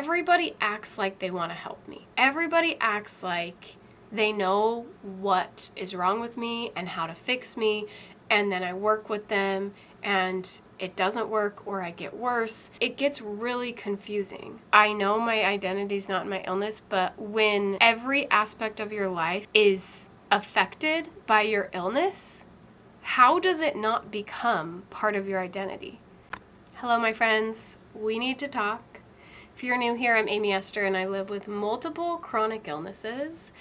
everybody acts like they want to help me. Everybody acts like they know what is wrong with me and how to fix me, and then I work with them and it doesn't work or I get worse. It gets really confusing. I know my identity is not in my illness, but when every aspect of your life is affected by your illness, how does it not become part of your identity? Hello, my friends. We need to talk. If you're new here, I'm Aimee Esther, and I live with multiple chronic illnesses.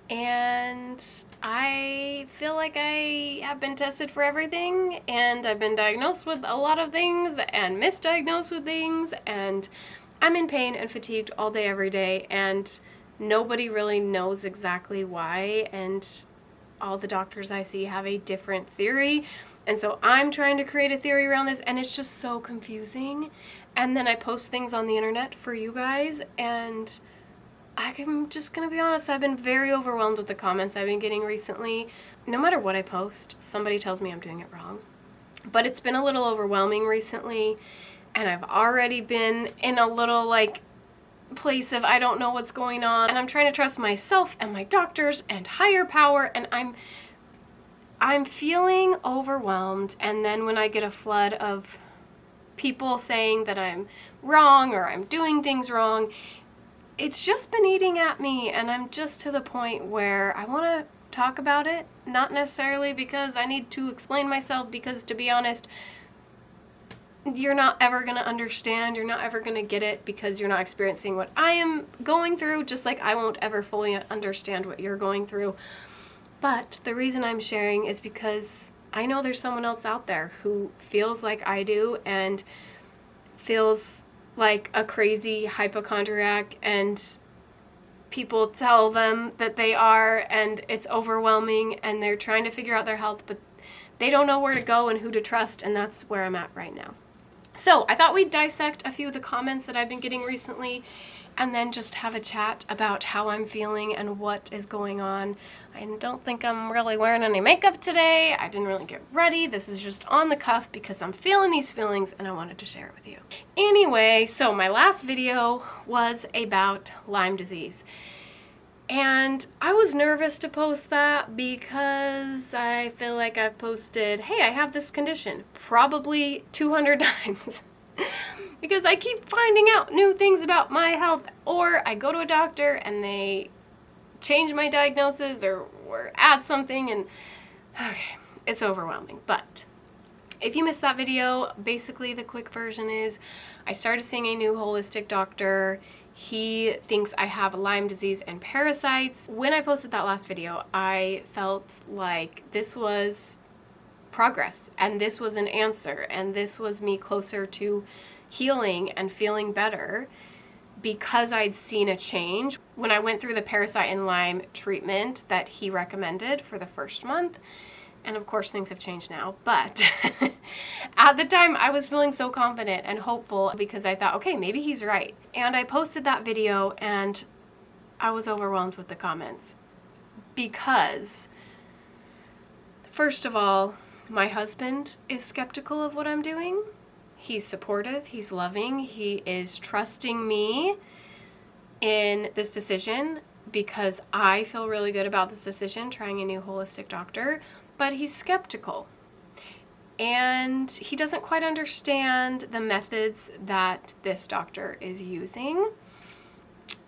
And I feel like I have been tested for everything, and I've been diagnosed with a lot of things and misdiagnosed with things, and I'm in pain and fatigued all day, every day, and nobody really knows exactly why, and all the doctors I see have a different theory. And so I'm trying to create a theory around this, and it's just so confusing. And then I post things on the internet for you guys, and I'm just going to be honest, I've been very overwhelmed with the comments I've been getting recently. No matter what I post, somebody tells me I'm doing it wrong. But it's been a little overwhelming recently, and I've already been in a little place of I don't know what's going on, and I'm trying to trust myself and my doctors and higher power, and I'm feeling overwhelmed. And then when I get a flood of people saying that I'm wrong or I'm doing things wrong, it's just been eating at me, and I'm just to the point where I want to talk about it, not necessarily because I need to explain myself, because to be honest, you're not ever going to understand, you're not ever going to get it because you're not experiencing what I am going through, just like I won't ever fully understand what you're going through. But the reason I'm sharing is because I know there's someone else out there who feels like I do and feels like a crazy hypochondriac, and people tell them that they are, and it's overwhelming, and they're trying to figure out their health, but they don't know where to go and who to trust, and that's where I'm at right now. So I thought we'd dissect a few of the comments that I've been getting recently, and then just have a chat about how I'm feeling and what is going on. I don't think I'm really wearing any makeup today. I didn't really get ready. This is just on the cuff because I'm feeling these feelings and I wanted to share it with you. Anyway, so my last video was about Lyme disease. And I was nervous to post that because I feel like I've posted, hey, I have this condition, probably 200 times. Because I keep finding out new things about my health, or I go to a doctor and they change my diagnosis or add something, and okay, it's overwhelming. But if you missed that video, basically the quick version is I started seeing a new holistic doctor. He thinks I have Lyme disease and parasites. When I posted that last video, I felt like this was progress, and this was an answer, and this was me closer to healing and feeling better because I'd seen a change. When I went through the parasite and Lyme treatment that he recommended for the first month, and of course things have changed now, but at the time I was feeling so confident and hopeful because I thought, okay, maybe he's right. And I posted that video and I was overwhelmed with the comments because, first of all, my husband is skeptical of what I'm doing. He's supportive, he's loving, he is trusting me in this decision because I feel really good about this decision, trying a new holistic doctor, but he's skeptical. And he doesn't quite understand the methods that this doctor is using,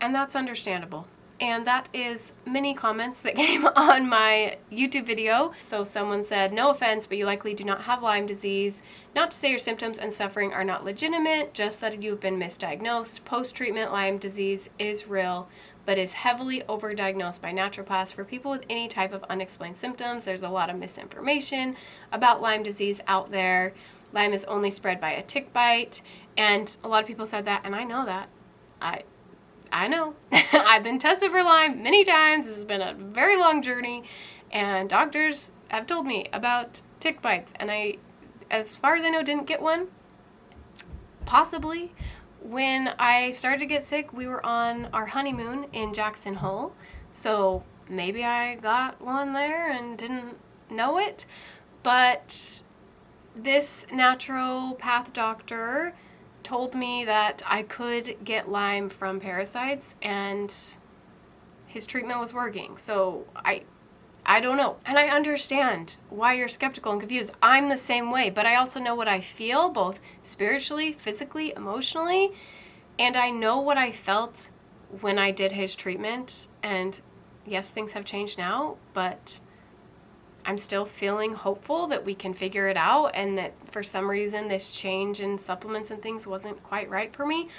and that's understandable. And that is many comments that came on my YouTube video. So someone said, no offense, but you likely do not have Lyme disease. Not to say your symptoms and suffering are not legitimate, just that you've been misdiagnosed. Post-treatment Lyme disease is real, but is heavily overdiagnosed by naturopaths for people with any type of unexplained symptoms. There's a lot of misinformation about Lyme disease out there. Lyme is only spread by a tick bite. And a lot of people said that, and I know that. I know. I've been tested for Lyme many times. This has been a very long journey, and doctors have told me about tick bites, and I, as far as I know, didn't get one. Possibly. When I started to get sick, we were on our honeymoon in Jackson Hole, so maybe I got one there and didn't know it, but this naturopath doctor told me that I could get Lyme from parasites, and his treatment was working. So I don't know. And I understand why you're skeptical and confused. I'm the same way, but I also know what I feel, both spiritually, physically, emotionally, and I know what I felt when I did his treatment. And yes, things have changed now, but I'm still feeling hopeful that we can figure it out, and that for some reason this change in supplements and things wasn't quite right for me.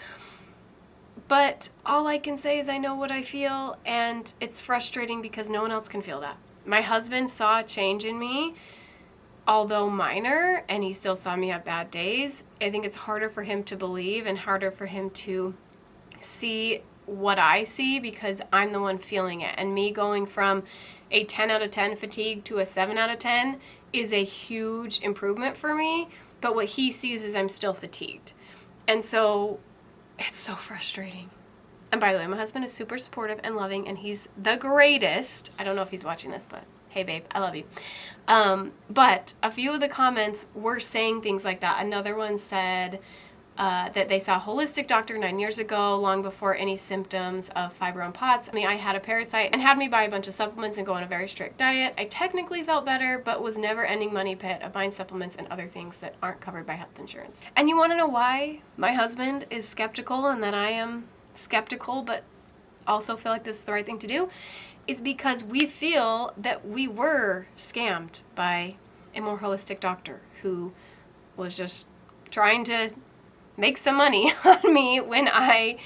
But all I can say is I know what I feel, and it's frustrating because no one else can feel that. My husband saw a change in me, although minor, and he still saw me have bad days. I think it's harder for him to believe and harder for him to see what I see because I'm the one feeling it. And me going from a 10 out of 10 fatigue to a 7 out of 10 is a huge improvement for me. But what he sees is I'm still fatigued. And so it's so frustrating. And by the way, my husband is super supportive and loving, and he's the greatest. I don't know if he's watching this, but hey, babe, I love you. But a few of the comments were saying things like that. Another one said that they saw a holistic doctor 9 years ago, long before any symptoms of fibro and POTS. I had a parasite and had me buy a bunch of supplements and go on a very strict diet. I technically felt better, but was never ending money pit of buying supplements and other things that aren't covered by health insurance. And you want to know why my husband is skeptical and that I am skeptical, but also feel like this is the right thing to do, is because we feel that we were scammed by a more holistic doctor who was just trying to make some money on me when I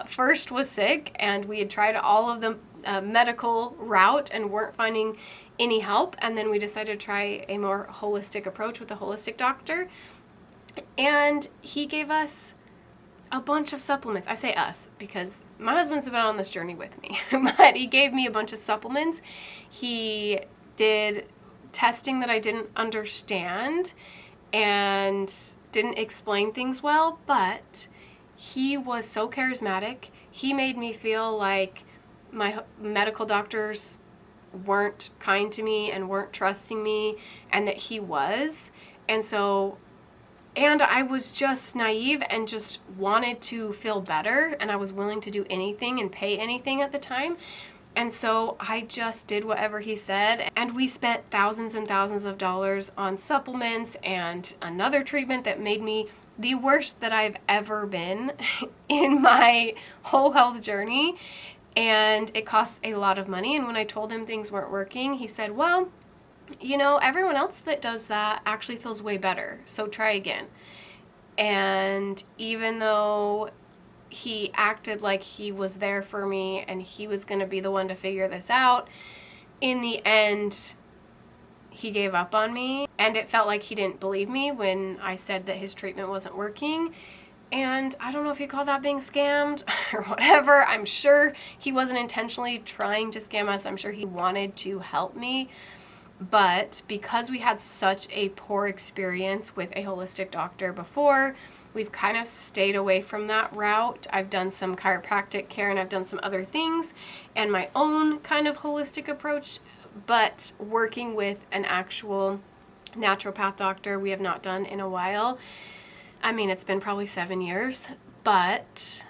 first was sick, and we had tried all of the medical route and weren't finding any help. And then we decided to try a more holistic approach with a holistic doctor, and he gave us a bunch of supplements. I say us because my husband's been on this journey with me, but he gave me a bunch of supplements. He did testing that I didn't understand and didn't explain things well, but he was so charismatic. He made me feel like my medical doctors weren't kind to me and weren't trusting me, and that he was. And I was just naive and just wanted to feel better, and I was willing to do anything and pay anything at the time. And so I just did whatever he said, and we spent thousands and thousands of dollars on supplements and another treatment that made me the worst that I've ever been in my whole health journey. And it costs a lot of money. And when I told him things weren't working, he said, well, everyone else that does that actually feels way better, so try again. And even though he acted like he was there for me and he was going to be the one to figure this out, in the end, he gave up on me. And it felt like he didn't believe me when I said that his treatment wasn't working. And I don't know if you call that being scammed or whatever. I'm sure he wasn't intentionally trying to scam us. I'm sure he wanted to help me. But because we had such a poor experience with a holistic doctor before, we've kind of stayed away from that route. I've done some chiropractic care and I've done some other things and my own kind of holistic approach, but working with an actual naturopath doctor we have not done in a while. It's been probably 7 years, but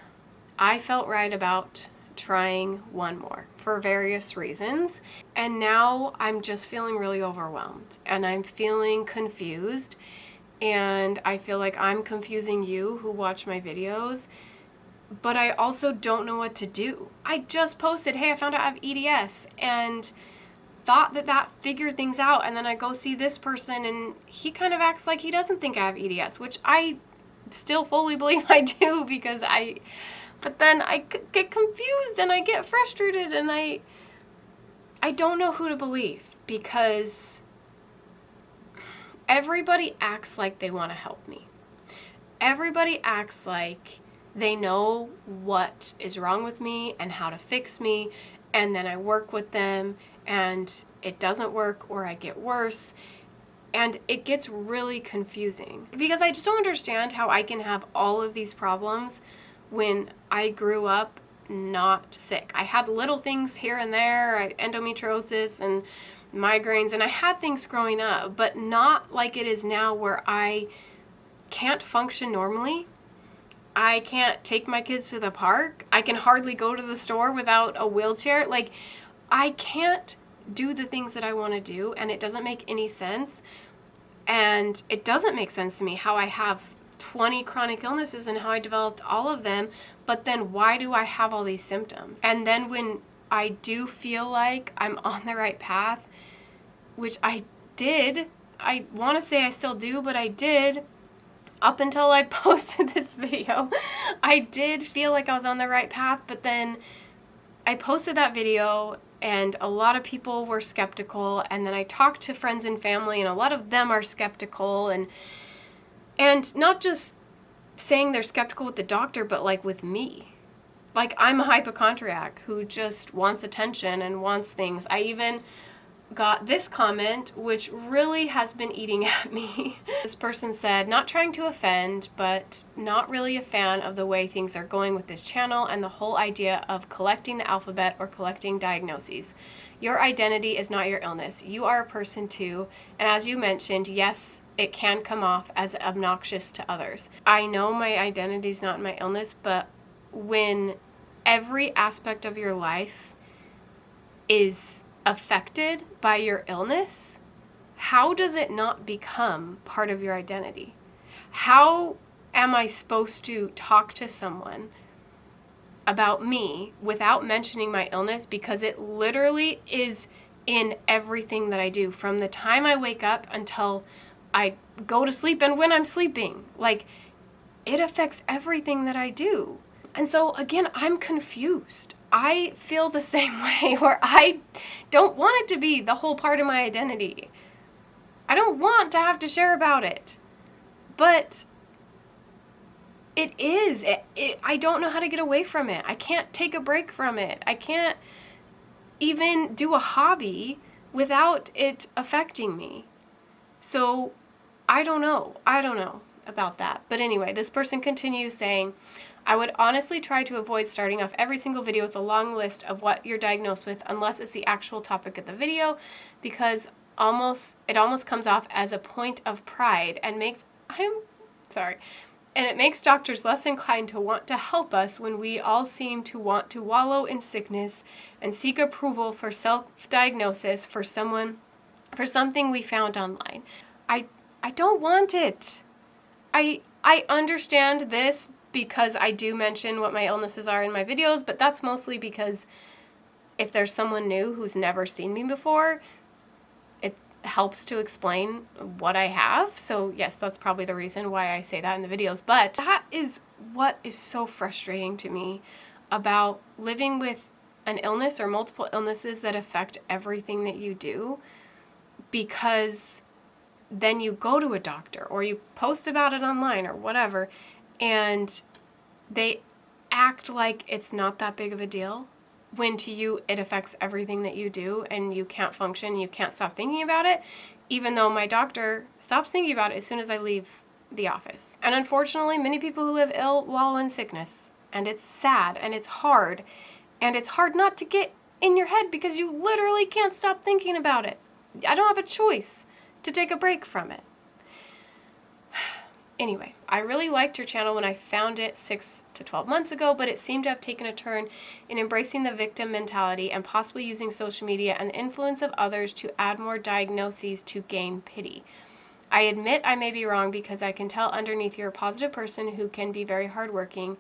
I felt right about trying one more for various reasons. And now I'm just feeling really overwhelmed and I'm feeling confused, and I feel like I'm confusing you who watch my videos, but I also don't know what to do. I just posted, hey, I found out I have EDS, and thought that figured things out, and then I go see this person and he kind of acts like he doesn't think I have EDS, which I still fully believe I do, but then I get confused and I get frustrated, and I don't know who to believe, because everybody acts like they want to help me. Everybody acts like they know what is wrong with me and how to fix me, and then I work with them and it doesn't work, or I get worse. And it gets really confusing because I just don't understand how I can have all of these problems when I grew up not sick. I had little things here and there, endometriosis and migraines, and I had things growing up, but not like it is now where I can't function normally. I can't take my kids to the park. I can hardly go to the store without a wheelchair. Like, I can't do the things that I want to do, and it doesn't make any sense. And it doesn't make sense to me how I have 20 chronic illnesses and how I developed all of them, but then why do I have all these symptoms? And then when I do feel like I'm on the right path, which I did, I want to say I still do, but I did up until I posted this video. I did feel like I was on the right path, but then I posted that video and a lot of people were skeptical, and then I talked to friends and family and a lot of them are skeptical, and not just saying they're skeptical with the doctor, but like with me. Like, I'm a hypochondriac who just wants attention and wants things. I even got this comment, which really has been eating at me. This person said, not trying to offend, but not really a fan of the way things are going with this channel and the whole idea of collecting the alphabet or collecting diagnoses. Your identity is not your illness. You are a person too. And as you mentioned, yes, it can come off as obnoxious to others. I know my identity is not my illness, but when every aspect of your life is affected by your illness, how does it not become part of your identity? How am I supposed to talk to someone about me without mentioning my illness? Because it literally is in everything that I do, from the time I wake up until I go to sleep and when I'm sleeping. Like, it affects everything that I do. And so again, I'm confused. I feel the same way, where I don't want it to be the whole part of my identity. I don't want to have to share about it. But it is. I don't know how to get away from it. I can't take a break from it. I can't even do a hobby without it affecting me. So I don't know about that. But anyway, this person continues saying, I would honestly try to avoid starting off every single video with a long list of what you're diagnosed with, unless it's the actual topic of the video, because it almost comes off as a point of pride and it makes doctors less inclined to want to help us when we all seem to want to wallow in sickness and seek approval for self-diagnosis for something we found online. I don't want it. I understand this because I do mention what my illnesses are in my videos, but that's mostly because if there's someone new who's never seen me before, it helps to explain what I have. So yes, that's probably the reason why I say that in the videos. But that is what is so frustrating to me about living with an illness or multiple illnesses that affect everything that you do, because then you go to a doctor or you post about it online or whatever, and they act like it's not that big of a deal, when to you it affects everything that you do and you can't function, you can't stop thinking about it, even though my doctor stops thinking about it as soon as I leave the office. And unfortunately, many people who live ill wallow in sickness, and it's sad and it's hard not to get in your head because you literally can't stop thinking about it. I don't have a choice to take a break from it. Anyway, I really liked your channel when I found it 6 to 12 months ago, but it seemed to have taken a turn in embracing the victim mentality and possibly using social media and the influence of others to add more diagnoses to gain pity. I admit I may be wrong, because I can tell underneath you're a positive person who can be very hardworking,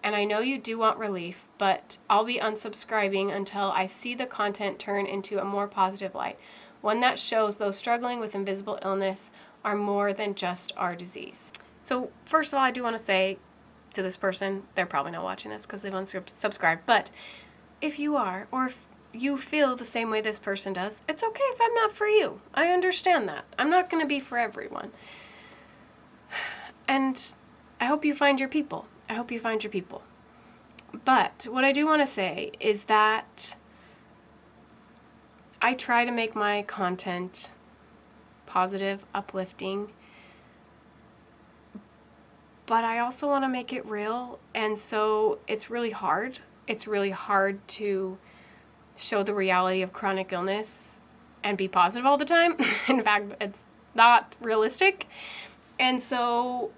and I know you do want relief, but I'll be unsubscribing until I see the content turn into a more positive light, one that shows those struggling with invisible illness are more than just our disease. So first of all, I do want to say to this person, they're probably not watching this because they've unsubscribed, but if you are, or if you feel the same way this person does, it's okay if I'm not for you. I understand that. I'm not going to be for everyone. And I hope you find your people. I hope you find your people. But what I do want to say is that I try to make my content positive, uplifting, but I also want to make it real, and so it's really hard. It's really hard to show the reality of chronic illness and be positive all the time. In fact, it's not realistic. And so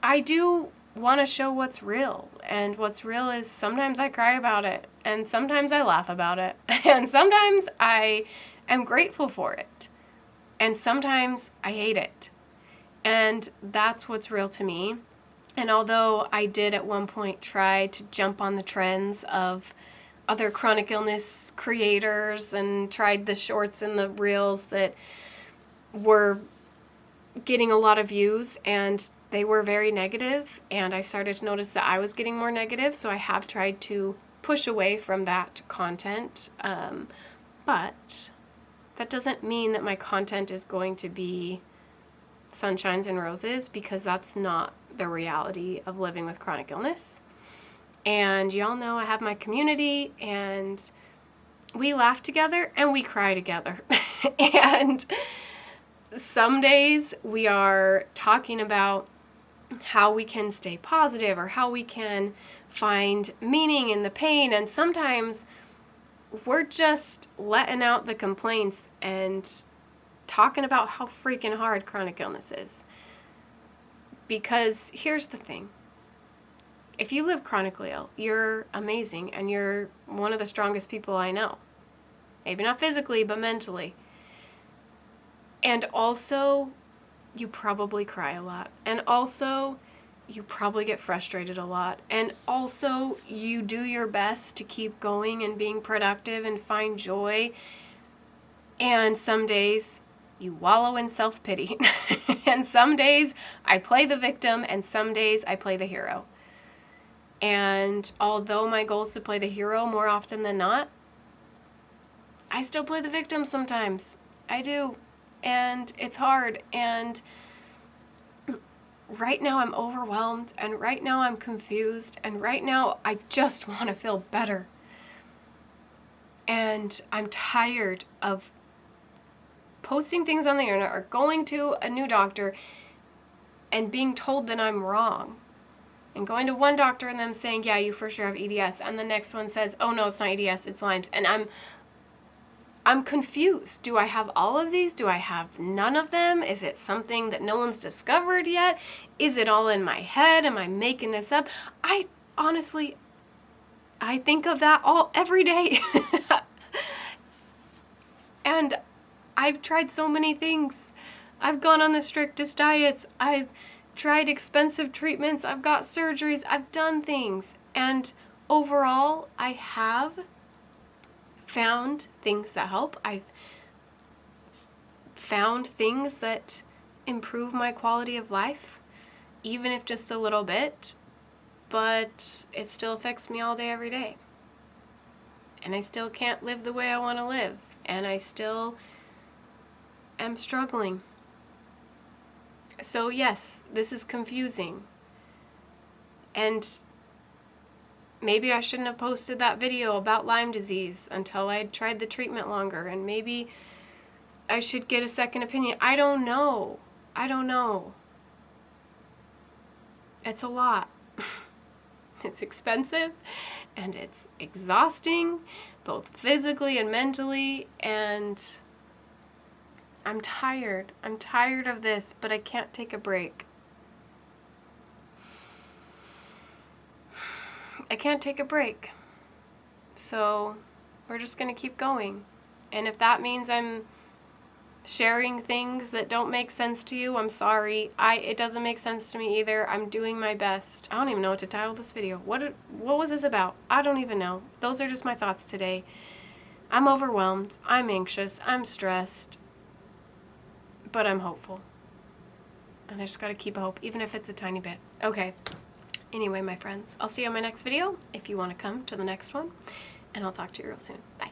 I do want to show what's real. And what's real is sometimes I cry about it, and sometimes I laugh about it, and sometimes I am grateful for it, and sometimes I hate it. And that's what's real to me. And although I did at one point try to jump on the trends of other chronic illness creators and tried the shorts and the reels that were getting a lot of views, and they were very negative, and I started to notice that I was getting more negative, so I have tried to push away from that content. But that doesn't mean that my content is going to be sunshines and roses, because that's not the reality of living with chronic illness. And y'all know I have my community, and we laugh together and we cry together. And some days we are talking about how we can stay positive or how we can find meaning in the pain, and sometimes we're just letting out the complaints and talking about how freaking hard chronic illness is. Because here's the thing. If you live chronically ill, you're amazing, and you're one of the strongest people I know. Maybe not physically, but mentally. And also, you probably cry a lot. And also, you probably get frustrated a lot. And also, you do your best to keep going and being productive and find joy. And some days, you wallow in self-pity. And some days, I play the victim, and some days, I play the hero. And although my goal is to play the hero more often than not, I still play the victim sometimes. I do. And it's hard. And right now I'm overwhelmed. And right now I'm confused. And right now I just want to feel better. And I'm tired of posting things on the internet or going to a new doctor and being told that I'm wrong. And going to one doctor and them saying, yeah, you for sure have EDS. And the next one says, oh no, it's not EDS, it's Lymes. And I'm confused. Do I have all of these? Do I have none of them? Is it something that no one's discovered yet? Is it all in my head? Am I making this up? I honestly think of that every day. And I've tried so many things. I've gone on the strictest diets. I've tried expensive treatments. I've got surgeries. I've done things. And overall, I have found things that help. I've found things that improve my quality of life, even if just a little bit, but it still affects me all day, every day. And I still can't live the way I want to live. And I still am struggling. So yes, this is confusing. And maybe I shouldn't have posted that video about Lyme disease until I had tried the treatment longer. And maybe I should get a second opinion. I don't know. It's a lot. It's expensive and it's exhausting, both physically and mentally, and I'm tired. I'm tired of this, but I can't take a break. I can't take a break. So we're just going to keep going. And if that means I'm sharing things that don't make sense to you, I'm sorry. It doesn't make sense to me either. I'm doing my best. I don't even know what to title this video. What was this about? I don't even know. Those are just my thoughts today. I'm overwhelmed. I'm anxious. I'm stressed. But I'm hopeful. And I just got to keep hope, even if it's a tiny bit. Okay. Anyway, my friends, I'll see you on my next video if you want to come to the next one. And I'll talk to you real soon. Bye.